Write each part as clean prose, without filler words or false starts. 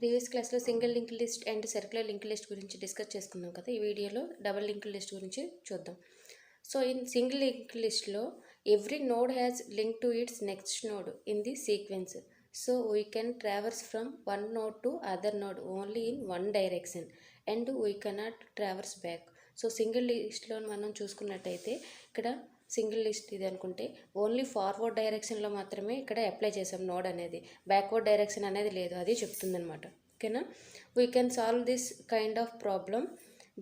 Previous క్లాస్లో single link list and circular link list గురించి discuss చేసుకున్నాం కదా. ఈ వీడియోలో డబుల్ లింక్ లిస్ట్ గురించి చూద్దాం. సో ఇన్ సింగిల్ లింక్ లిస్ట్లో every node has link to it's next node in the sequence. So we can traverse from one node to other node only in one direction and we cannot traverse back. So single లిస్ట్లో మనం చూసుకున్నట్టయితే ఇక్కడ single list ఇది అనుకుంటే only forward డైరెక్షన్లో మాత్రమే ఇక్కడ apply చేసాం నోడ్ అనేది, బ్యాక్వర్డ్ డైరెక్షన్ అనేది లేదు, అది చెప్తుంది అనమాట. ఓకేనా. We can solve this kind of problem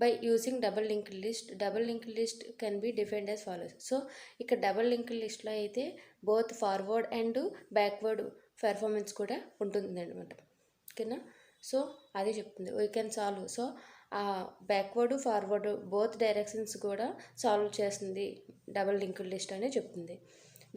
by using double link list. Double link list can be defined as follows. So ఇక్కడ డబుల్ లింక్ లిస్ట్లో అయితే both forward and backward performance కూడా ఉంటుంది అనమాట. ఓకేనా. సో అది చెప్తుంది we can solve. So backward forward both directions కూడా సాల్వ్ చేస్తుంది డబుల్ లింక్డ్ లిస్ట్ అని చెప్తుంది.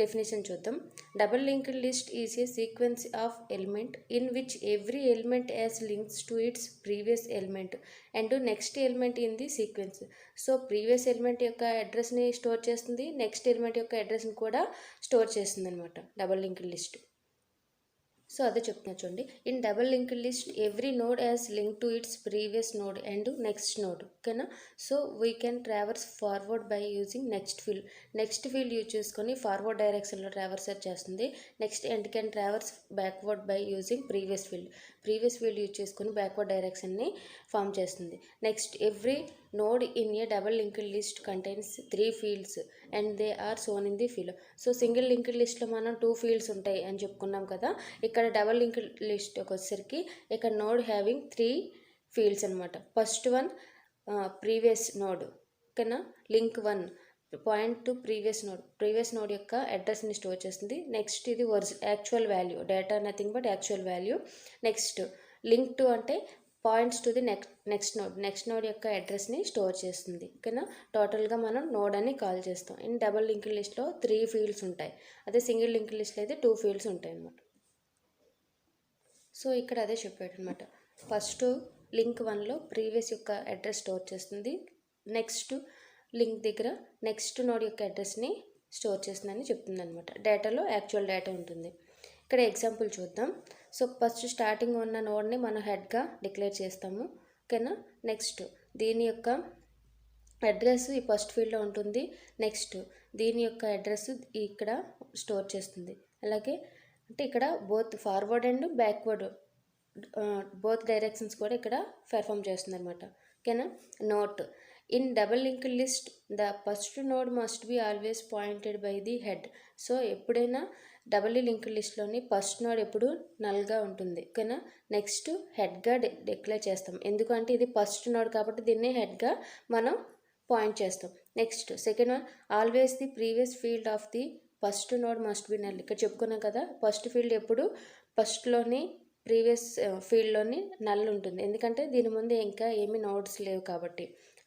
డెఫినేషన్ చూద్దాం. Double linked list is a sequence of element in which every element as links to its previous element and next element in the sequence. So previous element యొక్క అడ్రస్ని store చేస్తుంది, next element యొక్క అడ్రస్ని కూడా store చేస్తుంది అనమాట double linked list. So అదే చెప్తున్నా చూడండి. In double linked list every node as link to its previous node and next node. ఓకేనా. So we can traverse forward by using next field. Next field use చేసుకొని forward డైరెక్షన్లో traverse చేస్తుంది. Next and can traverse backward by using previous field. Previous field use చేసుకొని backward డైరెక్షన్ని form చేస్తుంది. Next every node in a double linked list contains 3 fields and they are shown in the field. So single linked లిస్ట్లో మనం 2 fields ఉంటాయి అని చెప్పుకున్నాం కదా. ఇక్కడ డబల్ లింక్డ్ లిస్ట్ వచ్చేసరికి ఇక్కడ నోడ్ హ్యావింగ్ 3 ఫీల్డ్స్ అనమాట. First one previous node. ఓకేనా. Link 1 point to previous node యొక్క అడ్రస్ని స్టోర్ చేస్తుంది. నెక్స్ట్ ఇది actual value, data nothing but actual value. Next link 2 అంటే points to the next node యొక్క అడ్రస్ని స్టోర్ చేస్తుంది. ఓకేనా. టోటల్గా మనం నోడ్ అని కాల్ చేస్తాం. ఇన్ డబుల్ లింక్ లిస్ట్లో 3 ఫీల్డ్స్ ఉంటాయి, అదే సింగిల్ లింక్ లిస్ట్లో అయితే 2 ఫీల్డ్స్ ఉంటాయి అన్నమాట. సో ఇక్కడ అదే చెప్పాడు అనమాట. ఫస్ట్ లింక్ 1లో ప్రీవియస్ యొక్క అడ్రస్ స్టోర్ చేస్తుంది, నెక్స్ట్ లింక్ దగ్గర నెక్స్ట్ నోడ్ యొక్క అడ్రస్ని స్టోర్ చేస్తుందని చెప్తుంది అనమాట. డేటాలో యాక్చువల్ డేటా ఉంటుంది. ఇక్కడ ఎగ్జాంపుల్ చూద్దాం. సో ఫస్ట్ స్టార్టింగ్ ఉన్న నోడ్ని మనం హెడ్గా డిక్లేర్ చేస్తాము. ఓకేనా. నెక్స్ట్ దీని యొక్క అడ్రస్ ఈ ఫస్ట్ ఫీల్డ్లో ఉంటుంది. నెక్స్ట్ దీని యొక్క అడ్రస్ ఇక్కడ స్టోర్ చేస్తుంది. అలాగే అంటే ఇక్కడ both forward and backward both directions కూడా ఇక్కడ పెర్ఫామ్ చేస్తుంది అనమాట. ఓకేనా. Note in double link list the first node must be always pointed by the head. So ఎప్పుడైనా డబుల్ లింక్ లిస్ట్లోని ఫస్ట్ నోడ్ ఎప్పుడు నల్గా ఉంటుంది. ఓకేనా. నెక్స్ట్ హెడ్గా డిక్లేర్ చేస్తాం, ఎందుకంటే ఇది ఫస్ట్ నోడ్ కాబట్టి దీన్ని హెడ్గా మనం పాయింట్ చేస్తాం. Next second one always the previous field of the first node must be null. ఇక్కడ చెప్పుకున్నాం కదా, ఫస్ట్ ఫీల్డ్ ఎప్పుడు ఫస్ట్లోని ప్రీవియస్ ఫీల్డ్లోని నల్ ఉంటుంది, ఎందుకంటే దీని ముందు ఇంకా ఏమీ నోడ్స్ లేవు కాబట్టి.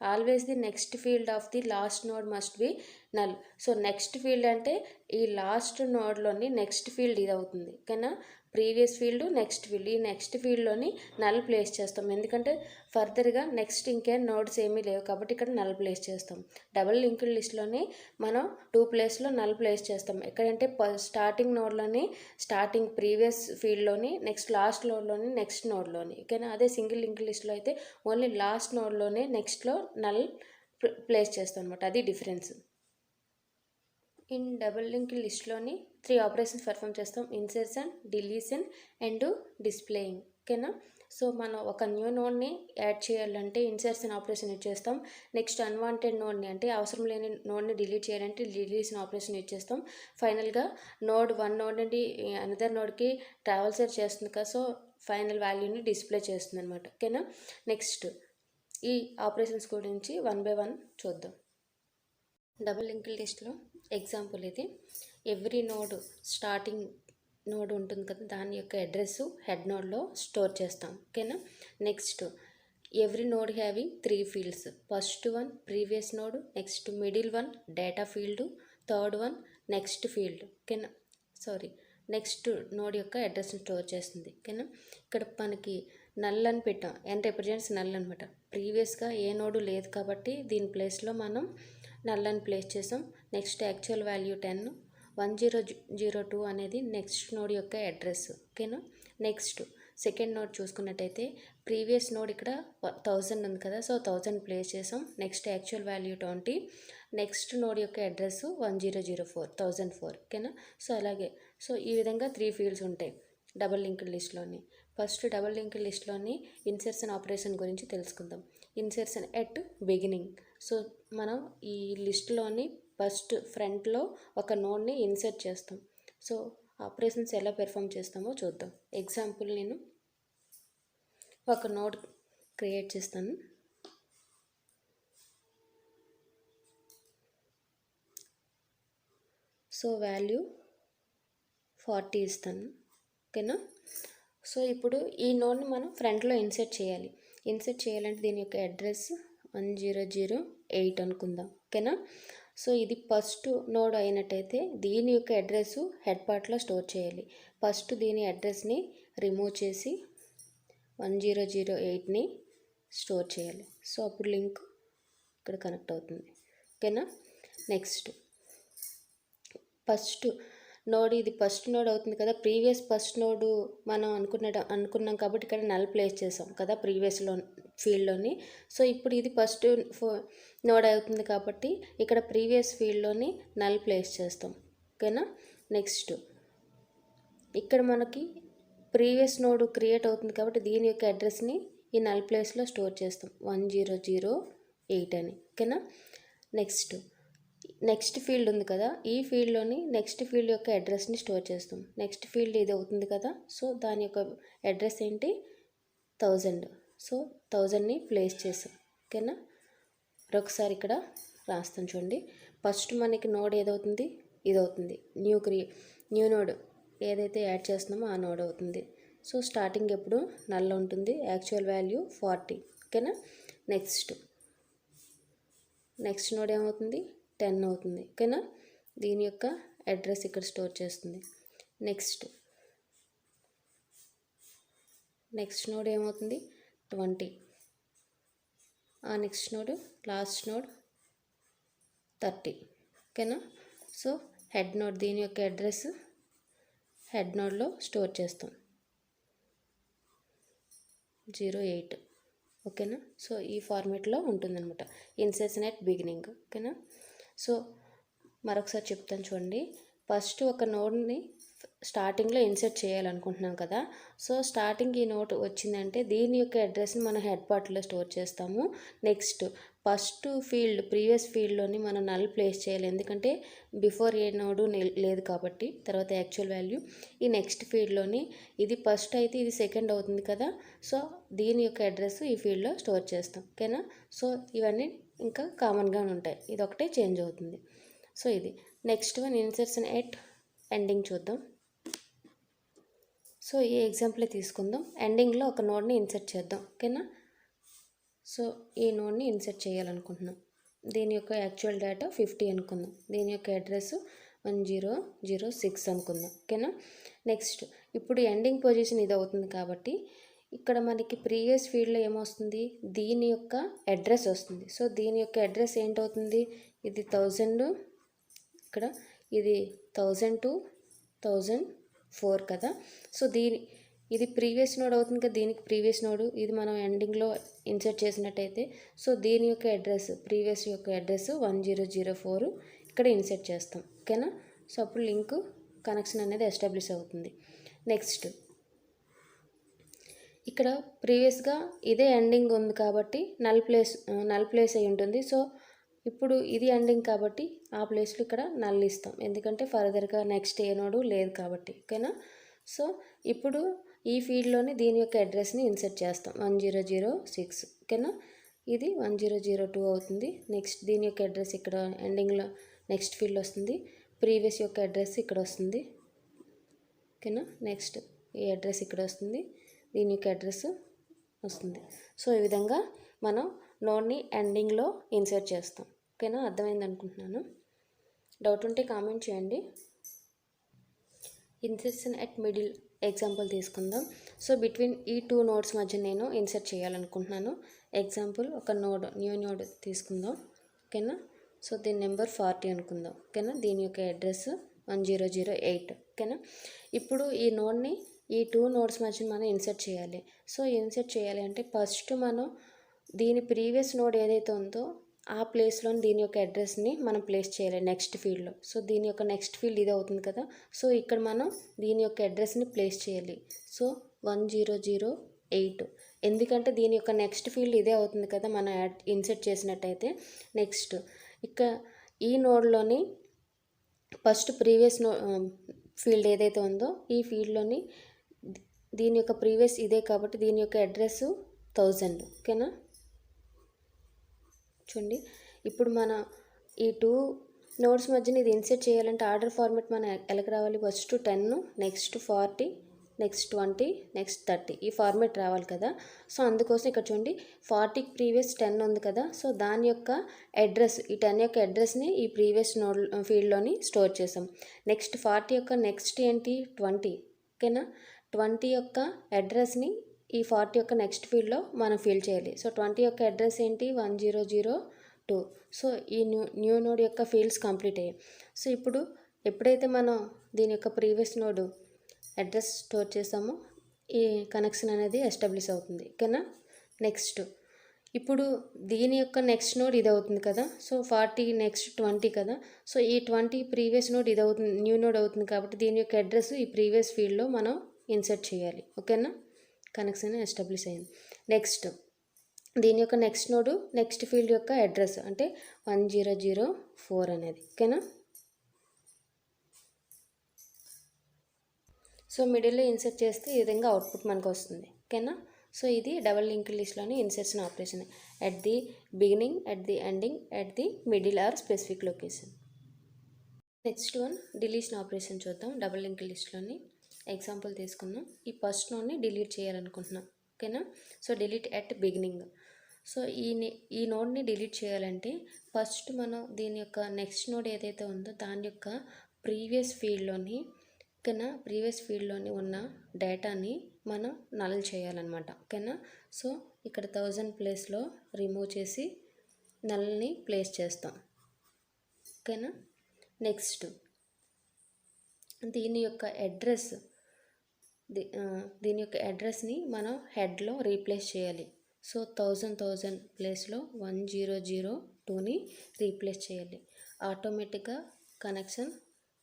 Always the next field of the last node must be null. So next field అంటే ఈ లాస్ట్ నోడ్లోని నెక్స్ట్ ఫీల్డ్ ఇది అవుతుంది. ఓకేనా. ప్రీవియస్ ఫీల్డ్ నెక్స్ట్ ఫీల్డ్, ఈ నెక్స్ట్ ఫీల్డ్లోని నల్ ప్లేస్ చేస్తాం, ఎందుకంటే ఫర్దర్గా నెక్స్ట్ ఇంకేం నోడ్స్ ఏమీ లేవు కాబట్టి ఇక్కడ నల్ ప్లేస్ చేస్తాం. డబుల్ లింక్డ్ లిస్ట్లోని మనం 2 ప్లేస్లో నల్ ప్లేస్ చేస్తాం. ఎక్కడంటే స్టార్టింగ్ నోడ్లోని స్టార్టింగ్ ప్రీవియస్ ఫీల్డ్లోని, నెక్స్ట్ లాస్ట్ నోడ్లోని, నెక్స్ట్ నోడ్లోని. ఓకేనా. అదే సింగిల్ లింక్డ్ లిస్ట్లో అయితే ఓన్లీ లాస్ట్ నోడ్లోనే నెక్స్ట్లో నల్ ప్లేస్ చేస్తాం అనమాట. అది డిఫరెన్స్. ఇన్ డబుల్ లింక్ లిస్ట్లోని 3 ఆపరేషన్స్ పెర్ఫామ్ చేస్తాం. Insertion, deletion and displaying. ఓకేనా. సో మనం ఒక న్యూ నోడ్ని యాడ్ చేయాలంటే ఇన్సర్షన్ ఆపరేషన్ యూజ్ చేస్తాం. నెక్స్ట్ అన్వాంటెడ్ నోడ్ని అంటే అవసరం లేని నోడ్ని డిలీట్ చేయాలంటే డిలీషన్ ఆపరేషన్ యూజ్ చేస్తాం. ఫైనల్గా నోడ్ 1 నోడ్ నుండి అనదర్ నోడ్కి ట్రావెల్సర్ చేస్తుంది కదా, సో ఫైనల్ వాల్యూని డిస్ప్లే చేస్తుంది అనమాట. ఓకేనా. నెక్స్ట్ ఈ ఆపరేషన్స్ గురించి 1 బై 1 చూద్దాం. డబుల్ లింక్ లిస్ట్లో ఎగ్జాంపుల్ ఇది. ఎవ్రీ నోడ్ స్టార్టింగ్ నోడ్ ఉంటుంది కదా, దాని యొక్క అడ్రస్ హెడ్ నోడ్లో స్టోర్ చేస్తాం. ఓకేనా. Next every node having 3 fields. First one previous node, next middle one data field, third one next field. ఓకేనా. నెక్స్ట్ నోడ్ యొక్క అడ్రస్ని స్టోర్ చేస్తుంది. ఓకేనా. ఇక్కడ మనకి నల్ అని పెట్టాం, ఎన్ రిప్రజెంట్స్ నల్ అనమాట. ప్రీవియస్గా ఏ నోడు లేదు కాబట్టి దీని ప్లేస్లో మనం నల్ అని ప్లేస్ చేసాం. నెక్స్ట్ యాక్చువల్ వాల్యూ 10, 1002 అనేది నెక్స్ట్ నోడ్ యొక్క అడ్రస్. ఓకేనా. నెక్స్ట్ సెకండ్ నోడ్ చూసుకున్నట్టయితే ప్రీవియస్ నోడ్ ఇక్కడ 1000 ఉంది కదా, సో 1000 ప్లేస్ చేసాం. Next actual value 20, next node యొక్క అడ్రస్ 1004 1004. ఓకేనా. సో అలాగే సో ఈ విధంగా 3 ఫీల్డ్స్ ఉంటాయి డబుల్ లింక్డ్ లిస్ట్లోని. ఫస్ట్ డబుల్ లింక్డ్ లిస్ట్లోని ఇన్సర్షన్ ఆపరేషన్ గురించి తెలుసుకుందాం. Insertion at beginning. సో మనం ఈ లిస్ట్లోని ఫస్ట్ ఫ్రంట్లో ఒక నోడ్ని ఇన్సర్ట్ చేస్తాం. సో ఆపరేషన్స్ ఎలా పెర్ఫామ్ చేస్తామో చూద్దాం. ఎగ్జాంపుల్ నేను ఒక నోడ్ క్రియేట్ చేస్తాను. సో వాల్యూ 40 ఇస్తాను. ఓకేనా. సో ఇప్పుడు ఈ నోడ్ని మనం ఫ్రంట్లో ఇన్సర్ట్ చేయాలి. ఇన్సర్ట్ చేయాలంటే దీని యొక్క అడ్రస్ 1008 అనుకుందాం. ఓకేనా. సో ఇది ఫస్ట్ నోడ్ అయినట్టయితే దీని యొక్క అడ్రస్ హెడ్ పార్ట్లో స్టోర్ చేయాలి. ఫస్ట్ దీని అడ్రస్ని రిమూవ్ చేసి 1008ని స్టోర్ చేయాలి. సో అప్పుడు లింక్ ఇక్కడ కనెక్ట్ అవుతుంది. ఓకేనా. నెక్స్ట్ ఫస్ట్ నోడ్, ఇది ఫస్ట్ నోడ్ అవుతుంది కదా. ప్రీవియస్ ఫస్ట్ నోడ్ మనం అనుకున్నాం కాబట్టి ఇక్కడ నల్ ప్లేస్ చేసాం కదా ప్రీవియస్లో ఫీల్డ్లోని. సో ఇప్పుడు ఇది ఫస్ట్ నోడ్ అవుతుంది కాబట్టి ఇక్కడ ప్రీవియస్ ఫీల్డ్లోని నల్ ప్లేస్ చేస్తాం. ఓకేనా. నెక్స్ట్ ఇక్కడ మనకి ప్రీవియస్ నోడ్ క్రియేట్ అవుతుంది కాబట్టి దీని యొక్క అడ్రస్ని ఈ నల్ ప్లేస్లో స్టోర్ చేస్తాం 1008 అని. ఓకేనా. నెక్స్ట్ ఫీల్డ్ ఉంది కదా, ఈ ఫీల్డ్లోని నెక్స్ట్ ఫీల్డ్ యొక్క అడ్రస్ని స్టోర్ చేస్తాం. నెక్స్ట్ ఫీల్డ్ ఇది అవుతుంది కదా, సో దాని యొక్క అడ్రస్ ఏంటి 1000. సో 1000ని ప్లేస్ చేసాం. ఓకేనా. మరొకసారి ఇక్కడ రాస్తాను చూడండి. ఫస్ట్ మనకి నోడ్ ఏదవుతుంది, ఇది అవుతుంది. న్యూ నోడ్ ఏదైతే యాడ్ చేస్తున్నామో ఆ నోడ్ అవుతుంది. సో స్టార్టింగ్ ఎప్పుడు నల్ ఉంటుంది. Actual value 40. ఓకేనా. నెక్స్ట్ నోడ్ ఏమవుతుంది 10 అవుతుంది. ఓకేనా. దీని యొక్క అడ్రస్ ఇక్కడ స్టోర్ చేస్తుంది. నెక్స్ట్ నోడ్ ఏమవుతుంది 20. ఆ నెక్స్ట్ నోడ్ లాస్ట్ నోడ్ 30. ఓకేనా. సో హెడ్ నోడ్ దీని యొక్క అడ్రస్ హెడ్ నోడ్లో స్టోర్ చేస్తాం 08. ఓకేనా. సో ఈ ఫార్మేట్లో ఉంటుందన్నమాట ఇన్సర్షన్ ఎట్ బిగినింగ్. ఓకేనా. సో మరొకసారి చెప్తాను చూడండి. ఫస్ట్ ఒక నోడ్ని స్టార్టింగ్లో ఇన్సర్ట్ చేయాలనుకుంటున్నాం కదా. సో స్టార్టింగ్ ఈ నోట్ వచ్చిందంటే దీని యొక్క అడ్రస్ని మనం హెడ్ పార్ట్లో స్టోర్ చేస్తాము. నెక్స్ట్ ఫస్ట్ ఫీల్డ్ ప్రీవియస్ ఫీల్డ్లోని మనం నల్ ప్లేస్ చేయాలి, ఎందుకంటే బిఫోర్ ఏ నోడు లేదు కాబట్టి. తర్వాత యాక్చువల్ వాల్యూ ఈ నెక్స్ట్ ఫీల్డ్లోని ఇది ఫస్ట్ అయితే ఇది సెకండ్ అవుతుంది కదా, సో దీని యొక్క అడ్రస్ ఈ ఫీల్డ్లో స్టోర్ చేస్తాం. ఓకేనా. సో ఇవన్నీ ఇంకా కామన్గా ఉంటాయి, ఇది ఒకటే చేంజ్ అవుతుంది. సో ఇది next one insertion at ending చూద్దాం. సో ఈ ఎగ్జాంపుల్ తీసుకుందాం. ఎండింగ్లో ఒక నోడ్ని ఇన్సర్ట్ చేద్దాం. ఓకేనా. సో ఈ నోడ్ని ఇన్సర్ట్ చేయాలనుకుంటున్నాం. దీని యొక్క యాక్చువల్ డేటా 50 అనుకుందాం. దీని యొక్క అడ్రస్ 1006 అనుకుందాం. ఓకేనా. నెక్స్ట్ ఇప్పుడు ఎండింగ్ పొజిషన్ ఇది అవుతుంది కాబట్టి ఇక్కడ మనకి ప్రీవియస్ ఫీల్డ్లో ఏమొస్తుంది, దీని యొక్క అడ్రస్ వస్తుంది. సో దీని యొక్క అడ్రస్ ఏంటవుతుంది, ఇది 1000, ఇక్కడ ఇది 1000 to 1004 కదా. సో ఇది ప్రీవియస్ నోడ్ అవుతుంది కదా, దీనికి ప్రీవియస్ నోడ్ ఇది మనం ఎండింగ్లో ఇన్సర్ట్ చేసినట్టయితే సో దీని యొక్క అడ్రస్ ప్రీవియస్ యొక్క అడ్రస్ 1004 ఇక్కడ ఇన్సర్ట్ చేస్తాం. ఓకేనా. సో అప్పుడు లింక్ కనెక్షన్ అనేది ఎస్టాబ్లిష్ అవుతుంది. నెక్స్ట్ ఇక్కడ ప్రీవియస్గా ఇదే ఎండింగ్ ఉంది కాబట్టి నల్ ప్లేస్ అయి ఉంటుంది. సో ఇప్పుడు ఇది ఎండింగ్ కాబట్టి ఆ ప్లేస్లో ఇక్కడ నల్ ఇస్తాం, ఎందుకంటే ఫర్దర్గా నెక్స్ట్ ఏ నోడు లేదు కాబట్టి. ఓకేనా. సో ఇప్పుడు ఈ ఫీల్డ్లోనే దీని యొక్క అడ్రస్ని ఇన్సర్ట్ చేస్తాం 1006. ఓకేనా. ఇది 1002 అవుతుంది. నెక్స్ట్ దీని యొక్క అడ్రస్ ఇక్కడ ఎండింగ్లో నెక్స్ట్ ఫీల్డ్ వస్తుంది. ప్రీవియస్ యొక్క అడ్రస్ ఇక్కడ వస్తుంది. ఓకేనా. నెక్స్ట్ ఈ అడ్రస్ ఇక్కడ వస్తుంది, దీని యొక్క అడ్రస్ వస్తుంది. సో ఈ విధంగా మనం నోడ్ని ఎండింగ్లో ఇన్సర్ట్ చేస్తాం. ఓకేనా. అర్థమైంది అనుకుంటున్నాను. డౌట్ ఉంటే కామెంట్ చేయండి. ఇన్సర్షన్ ఎట్ మిడిల్ ఎగ్జాంపుల్ తీసుకుందాం. సో బిట్వీన్ ఈ 2 నోడ్స్ మధ్య నేను ఇన్సర్ట్ చేయాలనుకుంటున్నాను. ఎగ్జాంపుల్ ఒక న్యూ నోడ్ తీసుకుందాం. ఓకేనా. సో దీని నెంబర్ 40 అనుకుందాం. ఓకేనా. దీని యొక్క అడ్రస్ 1008. ఓకేనా. ఇప్పుడు ఈ నోడ్ని ఈ 2 నోడ్స్ మధ్య మనం ఇన్సర్ట్ చేయాలి. సో ఇన్సర్ట్ చేయాలి అంటే ఫస్ట్ మనం దీని ప్రీవియస్ నోడ్ ఏదైతే ఉందో ఆ ప్లేస్లో దీని యొక్క అడ్రస్ని మనం ప్లేస్ చేయాలి నెక్స్ట్ ఫీల్డ్లో. సో దీని యొక్క నెక్స్ట్ ఫీల్డ్ ఇది అవుతుంది కదా. సో ఇక్కడ మనం దీని యొక్క అడ్రస్ని ప్లేస్ చేయాలి. సో 1008, ఎందుకంటే దీని యొక్క నెక్స్ట్ ఫీల్డ్ ఇదే అవుతుంది కదా మనం ఇన్సర్ట్ చేసినట్టయితే. నెక్స్ట్ ఇక్కడ ఈ నోడ్లోని ఫస్ట్ ప్రీవియస్ ఫీల్డ్ ఏదైతే ఉందో ఈ ఫీల్డ్లోని దీని యొక్క ప్రీవియస్ ఇదే కాబట్టి దీని యొక్క అడ్రస్ 1000. ఓకేనా. చూడండి ఇప్పుడు మన ఈ 2 నోడ్స్ మధ్యన ఇది ఇన్సర్ట్ చేయాలంటే ఆర్డర్ ఫార్మాట్ మనం ఎలాగ రావాలి, ఫస్ట్ 10, నెక్స్ట్ 40, నెక్స్ట్ 20, నెక్స్ట్ 30 ఈ ఫార్మాట్ రావాలి కదా. సో అందుకోసం ఇక్కడ చూడండి 40కి ప్రీవియస్ 10 ఉంది కదా. సో దాని యొక్క అడ్రస్ ఈ 10 యొక్క అడ్రస్ని ఈ ప్రీవియస్ నోడ్ ఫీల్డ్లోని స్టోర్ చేసాం. నెక్స్ట్ 40 యొక్క నెక్స్ట్ ఏంటి 20. ఓకేనా. 20 యొక్క అడ్రస్ని ఈ 40 యొక్క నెక్స్ట్ ఫీల్డ్లో మనం ఫిల్ చేయాలి. సో 20 యొక్క అడ్రస్ ఏంటి 1002. సో ఈ న్యూ నోడ్ యొక్క ఫీల్డ్స్ కంప్లీట్ అయ్యాయి. సో ఇప్పుడు ఎప్పుడైతే మనం దీని యొక్క ప్రీవియస్ నోడ్ అడ్రస్ స్టోర్ చేసామో ఈ కనెక్షన్ అనేది ఎస్టాబ్లిష్ అవుతుంది. ఓకేనా. నెక్స్ట్ ఇప్పుడు దీని యొక్క నెక్స్ట్ నోడ్ ఇది అవుతుంది కదా. సో 40 నెక్స్ట్ 20 కదా. సో ఈ 20 ప్రీవియస్ నోడ్ ఇది అవుతుంది, న్యూ నోడ్ అవుతుంది కాబట్టి దీని యొక్క అడ్రస్ ఈ ప్రీవియస్ ఫీల్డ్లో మనం ఇన్సర్ట్ చేయాలి. ఓకేనా. కనెక్షన్ ఎస్టాబ్లిష్ అయింది. నెక్స్ట్ దీని యొక్క నెక్స్ట్ నోడు నెక్స్ట్ ఫీల్డ్ యొక్క అడ్రస్ అంటే 1004 అనేది. ఓకేనా. సో మిడిల్లో ఇన్సర్ట్ చేస్తే ఈ విధంగా అవుట్పుట్ మనకు వస్తుంది. ఓకేనా. సో ఇది డబల్ లింక్ లిస్ట్లోని insertion operation at the beginning, at the ending, at the middle or specific location. Next one deletion operation చూద్దాం. డబల్ లింక్ లిస్ట్లోని ఎగ్జాంపుల్ తీసుకున్నాం. ఈ ఫస్ట్ నోడ్ని డిలీట్ చేయాలనుకుంటున్నాం. ఓకేనా. So delete at beginning. So ఈ నోడ్ని డిలీట్ చేయాలంటే ఫస్ట్ మనం దీని యొక్క నెక్స్ట్ నోడ్ ఏదైతే ఉందో దాని యొక్క ప్రీవియస్ ఫీల్డ్లోని ఓకేనా ప్రీవియస్ ఫీల్డ్లోని ఉన్న డేటాని మనం నల్ చేయాలన్నమాట. ఓకేనా. సో ఇక్కడ 1000 ప్లేస్లో రిమూవ్ చేసి నల్ని ప్లేస్ చేస్తాం. ఓకేనా. నెక్స్ట్ దీని యొక్క అడ్రస్ దీని యొక్క అడ్రస్ని మనం హెడ్లో రీప్లేస్ చేయాలి. సో 1000 ప్లేస్లో 1002ని రీప్లేస్ చేయాలి. ఆటోమేటిక్గా కనెక్షన్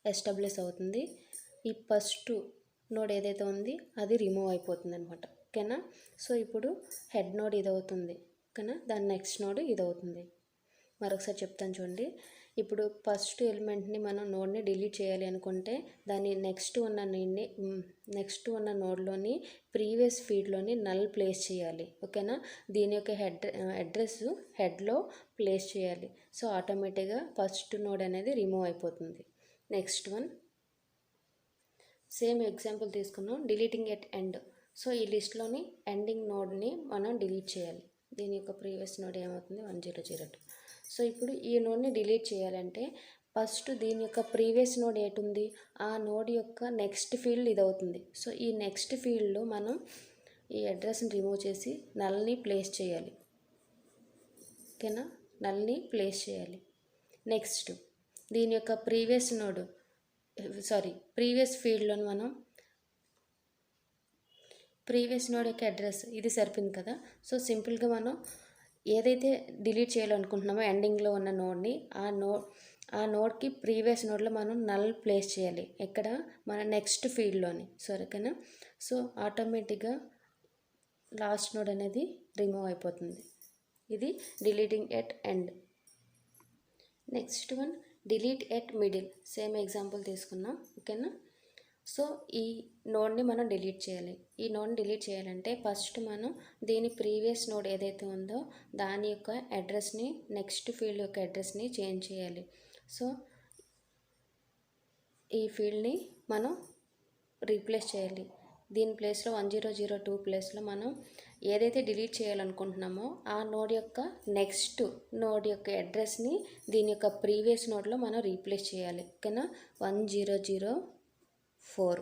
ఎస్టాబ్లిష్ అవుతుంది. ఈ ఫస్ట్ నోడ్ ఏదైతే ఉంది అది రిమూవ్ అయిపోతుంది అనమాట. ఓకేనా. సో ఇప్పుడు హెడ్ నోడ్ ఇది అవుతుంది. ఓకేనా. దాని నెక్స్ట్ నోడ్ ఇది అవుతుంది. మరొకసారి చెప్తాను చూడండి. ఇప్పుడు ఫస్ట్ ఎలిమెంట్ని మనం నోడ్ని డిలీట్ చేయాలి అనుకుంటే దాని నెక్స్ట్ ఉన్న నోడ్లోని ప్రీవియస్ ఫీల్డ్లోని నల్ ప్లేస్ చేయాలి. ఓకేనా. దీని యొక్క అడ్రస్ హెడ్లో ప్లేస్ చేయాలి. సో ఆటోమేటిక్గా ఫస్ట్ నోడ్ అనేది రిమూవ్ అయిపోతుంది. నెక్స్ట్ వన్ సేమ్ ఎగ్జాంపుల్ తీసుకున్నాం. Deleting at end. సో ఈ లిస్ట్లోని ఎండింగ్ నోడ్ని మనం డిలీట్ చేయాలి. దీని యొక్క ప్రీవియస్ నోడ్ ఏమవుతుంది 1002. సో ఇప్పుడు ఈ నోడ్ని డిలీట్ చేయాలంటే ఫస్ట్ దీని యొక్క ప్రీవియస్ నోడ్ ఏటుంది ఆ నోడ్ యొక్క నెక్స్ట్ ఫీల్డ్ ఇది అవుతుంది. సో ఈ నెక్స్ట్ ఫీల్డ్లో మనం ఈ అడ్రస్ని రిమూవ్ చేసి నల్ని ప్లేస్ చేయాలి. ఓకేనా. నల్ని ప్లేస్ చేయాలి. నెక్స్ట్ దీని యొక్క ప్రీవియస్ ఫీల్డ్లో మనం ప్రీవియస్ నోడ్ యొక్క అడ్రస్ ఇది సరిపోయింది కదా. సో సింపుల్గా మనం ఏదైతే డిలీట్ చేయాలనుకుంటున్నామో ఎండింగ్లో ఉన్న నోడ్ని ఆ నోడ్కి ప్రీవియస్ నోడ్లో మనం నల్ ప్లేస్ చేయాలి. ఎక్కడ మన నెక్స్ట్ ఫీల్డ్లోని. ఓకేనా. సో ఆటోమేటిక్గా లాస్ట్ నోడ్ అనేది రిమూవ్ అయిపోతుంది. ఇది deleting at end. Next one delete at middle. Same example తీసుకున్నాం. ఓకేనా. సో ఈ నోడ్ని మనం డిలీట్ చేయాలి. ఈ నోడ్ని డిలీట్ చేయాలంటే ఫస్ట్ మనం దీని ప్రీవియస్ నోడ్ ఏదైతే ఉందో దాని యొక్క అడ్రస్ని నెక్స్ట్ ఫీల్డ్ యొక్క అడ్రస్ని చేంజ్ చేయాలి. సో ఈ ఫీల్డ్ని మనం రీప్లేస్ చేయాలి. దీని ప్లేస్లో 1002 ప్లేస్లో మనం ఏదైతే డిలీట్ చేయాలనుకుంటున్నామో ఆ నోడ్ యొక్క నెక్స్ట్ నోడ్ యొక్క అడ్రస్ని దీని యొక్క ప్రీవియస్ నోడ్లో మనం రీప్లేస్ చేయాలి. ఓకేనా. 1004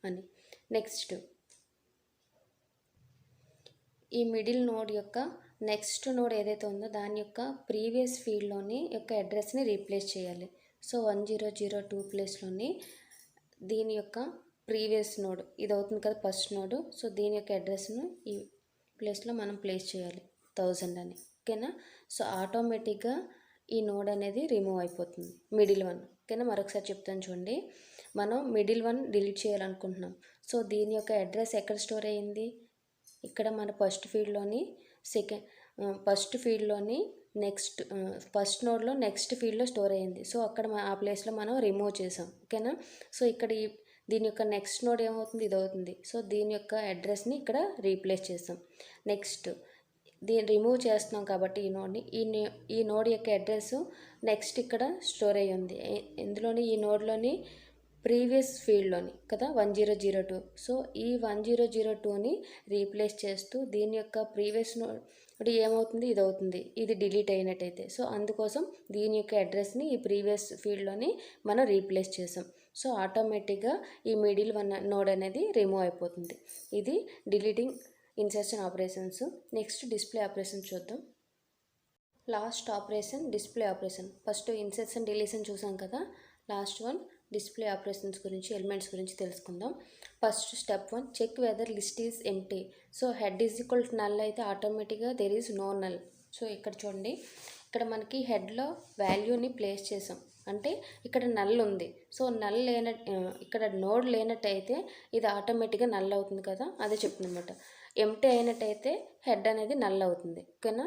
అని. నెక్స్ట్ ఈ మిడిల్ నోడ్ యొక్క నెక్స్ట్ నోడ్ ఏదైతే ఉందో దాని యొక్క ప్రీవియస్ ఫీల్డ్లోని యొక్క అడ్రస్ని రీప్లేస్ చేయాలి. సో 1002 ప్లేస్లోని దీని యొక్క ప్రీవియస్ నోడ్ ఇది అవుతుంది కదా ఫస్ట్ నోడ్. సో దీని యొక్క అడ్రస్ను ఈ ప్లేస్లో మనం ప్లేస్ చేయాలి 1000 అని. ఓకేనా. సో ఆటోమేటిక్గా ఈ నోడ్ అనేది రిమూవ్ అయిపోతుంది, మిడిల్ వన్. ఓకేనా. మరొకసారి చెప్తాను చూడండి. మనం మిడిల్ వన్ డిలీట్ చేయాలనుకుంటున్నాం. సో దీని యొక్క అడ్రస్ ఎక్కడ స్టోర్ అయ్యింది? ఇక్కడ మన ఫస్ట్ ఫీల్డ్లోని ఫస్ట్ ఫీల్డ్లోని ఫస్ట్ నోడ్లో నెక్స్ట్ ఫీల్డ్లో స్టోర్ అయ్యింది. సో అక్కడ ఆ ప్లేస్లో మనం రిమూవ్ చేసాం. ఓకేనా. సో ఇక్కడ దీని యొక్క నెక్స్ట్ నోడ్ ఏమవుతుంది? ఇది అవుతుంది. సో దీని యొక్క అడ్రస్ని ఇక్కడ రీప్లేస్ చేసాం. నెక్స్ట్ దీన్ని రిమూవ్ చేస్తున్నాం కాబట్టి ఈ నోడ్ని ఈ నోడ్ యొక్క అడ్రస్ నెక్స్ట్ ఇక్కడ స్టోర్ అయ్యి ఉంది. ఇందులోని ఈ నోడ్లోని ప్రీవియస్ ఫీల్డ్లోని కదా 1002. సో ఈ 1002ని రీప్లేస్ చేస్తూ దీని యొక్క ప్రీవియస్ నోడ్ ఏమవుతుంది? ఇది అవుతుంది. ఇది డిలీట్ అయినట్టయితే. సో అందుకోసం దీని యొక్క అడ్రస్ని ఈ ప్రీవియస్ ఫీల్డ్లోని మనం రీప్లేస్ చేసాం. సో ఆటోమేటిక్గా ఈ మిడిల్ వన్ నోడ్ అనేది రిమూవ్ అయిపోతుంది. ఇది deleting insertion operations. Next display operation చూద్దాం. Last operation display operation. First insertion deletion చూసాం కదా. లాస్ట్ వన్ డిస్ప్లే ఆపరేషన్స్ గురించి, ఎలిమెంట్స్ గురించి తెలుసుకుందాం. First step 1, check whether list is empty. So head is equal to null అయితే ఆటోమేటిక్గా there is no null. So ఇక్కడ చూడండి, ఇక్కడ మనకి హెడ్లో వాల్యూని ప్లేస్ చేసాం అంటే ఇక్కడ నల్ ఉంది. సో నల్ ఇక్కడ నోడ్ లేనట్టయితే ఇది ఆటోమేటిక్గా నల్ అవుతుంది కదా, అదే చెప్తుంది అనమాట. ఎంప్టీ అయినట్టయితే హెడ్ అనేది నల్ అవుతుంది. ఓకేనా.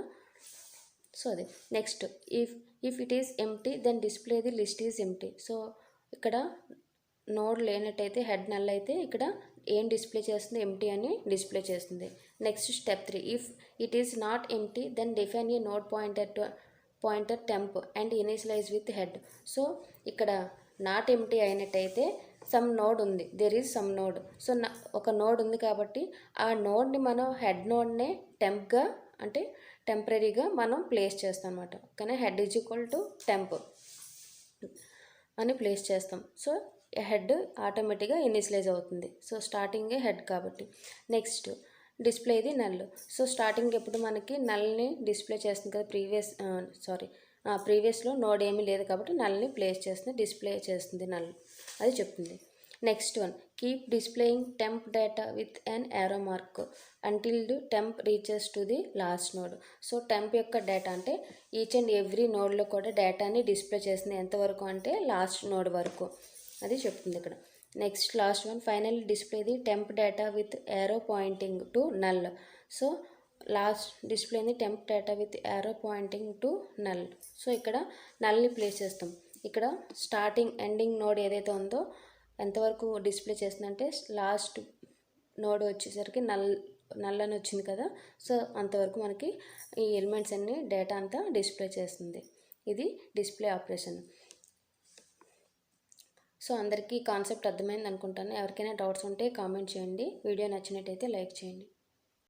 సో అది next if it is empty then display the list is empty. So ఇక్కడ నోడ్ లేనట్టయితే హెడ్ నల్ అయితే ఇక్కడ ఏం డిస్ప్లే చేస్తుంది? ఎంప్టీ అని డిస్ప్లే చేస్తుంది. Next step 3, if it is not empty then define a node pointer temp and initialize with head. So ఇక్కడ not empty అయినట్టయితే సమ్ నోడ్ ఉంది, there is some node. So ఒక నోడ్ ఉంది కాబట్టి ఆ నోడ్ని మనం హెడ్ నోడ్నే టెంప్గా అంటే టెంపరీగా మనం ప్లేస్ చేస్తాం అనమాట. కానీ head is equal to temp అని ప్లేస్ చేస్తాం. సో హెడ్ ఆటోమేటిక్గా ఇనిషియలైజ్ అవుతుంది. సో స్టార్టింగే హెడ్ కాబట్టి. నెక్స్ట్ డిస్ప్లే ఇది నల్. సో స్టార్టింగ్ ఎప్పుడు మనకి నల్ని డిస్ప్లే చేస్తుంది కదా, ప్రీవియస్లో నోడ్ ఏమీ లేదు కాబట్టి నల్ని ప్లేస్ చేస్తుంది, డిస్ప్లే చేస్తుంది నల్, అది చెప్తుంది. Next one, keep displaying temp data with an arrow mark until the temp reaches to the last node. So temp యొక్క డేటా అంటే ఈచ్ అండ్ ఎవ్రీ నోడ్లో కూడా డేటాని డిస్ప్లే చేస్తుంది. ఎంతవరకు అంటే లాస్ట్ నోడ్ వరకు, అది చెప్తుంది ఇక్కడ. Next last one, final display the temp data with arrow pointing to null. So last డిస్ప్లేని temp data with arrow pointing to null. So ఇక్కడ నల్ని ప్లేస్ చేస్తాం. ఇక్కడ స్టార్టింగ్ ఎండింగ్ నోడ్ ఏదైతే ఉందో ఎంతవరకు డిస్ప్లే చేస్తుందంటే లాస్ట్ నోడ్ వచ్చేసరికి నల్ అని వచ్చింది కదా. సో అంతవరకు మనకి ఈ ఎలిమెంట్స్ అన్ని డేటా అంతా డిస్ప్లే చేస్తుంది. ఇది డిస్ప్లే ఆపరేషన్. సో అందరికీ కాన్సెప్ట్ అర్థమైంది అనుకుంటాను. ఎవరికైనా డౌట్స్ ఉంటే కామెంట్ చేయండి. వీడియో నచ్చినట్టయితే లైక్ చేయండి.